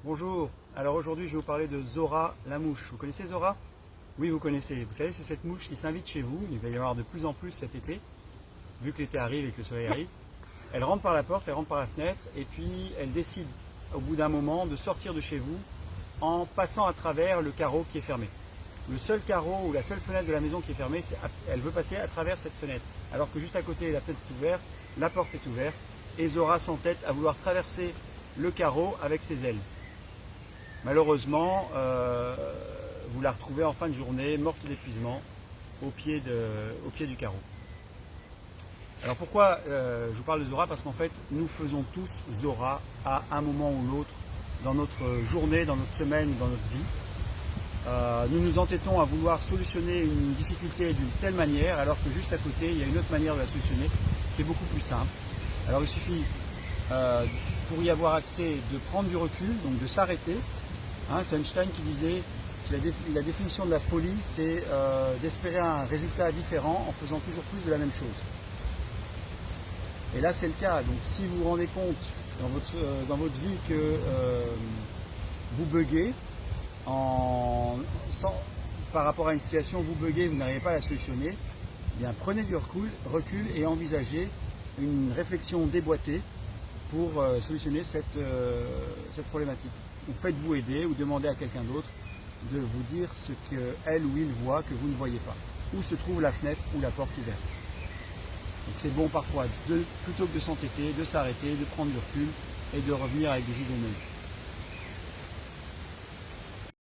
Bonjour, alors aujourd'hui je vais vous parler de Zora la mouche. Vous connaissez Zora? Oui, vous connaissez. Vous savez, c'est cette mouche qui s'invite chez vous. Il va y avoir de plus en plus cet été, vu que l'été arrive et que le soleil arrive. Elle rentre par la porte, elle rentre par la fenêtre et puis elle décide au bout d'un moment de sortir de chez vous en passant à travers le carreau qui est fermé. Le seul carreau ou la seule fenêtre de la maison qui est fermée, elle veut passer à travers cette fenêtre. Alors que juste à côté, la fenêtre est ouverte, la porte est ouverte et Zora s'entête à vouloir traverser le carreau avec ses ailes. Malheureusement, vous la retrouvez en fin de journée, morte d'épuisement, au pied du carreau. Alors pourquoi je vous parle de Zora? Parce qu'en fait, nous faisons tous Zora à un moment ou l'autre dans notre journée, dans notre semaine, dans notre vie. Nous nous entêtons à vouloir solutionner une difficulté d'une telle manière, alors que juste à côté, il y a une autre manière de la solutionner qui est beaucoup plus simple. Alors il suffit, pour y avoir accès, de prendre du recul, donc de s'arrêter. C'est Einstein qui disait la définition de la folie, c'est d'espérer un résultat différent en faisant toujours plus de la même chose. Et là, c'est le cas. Donc, si vous vous rendez compte dans votre vie que vous buguez, par rapport à une situation, vous buguez, vous n'arrivez pas à la solutionner, eh bien, prenez du recul et envisagez une réflexion déboîtée pour solutionner cette problématique. Ou faites-vous aider ou demandez à quelqu'un d'autre de vous dire ce qu'elle ou il voit que vous ne voyez pas. Où se trouve la fenêtre ou la porte ouverte. Donc c'est bon parfois, plutôt que de s'entêter, de s'arrêter, de prendre du recul et de revenir avec des idées neuves.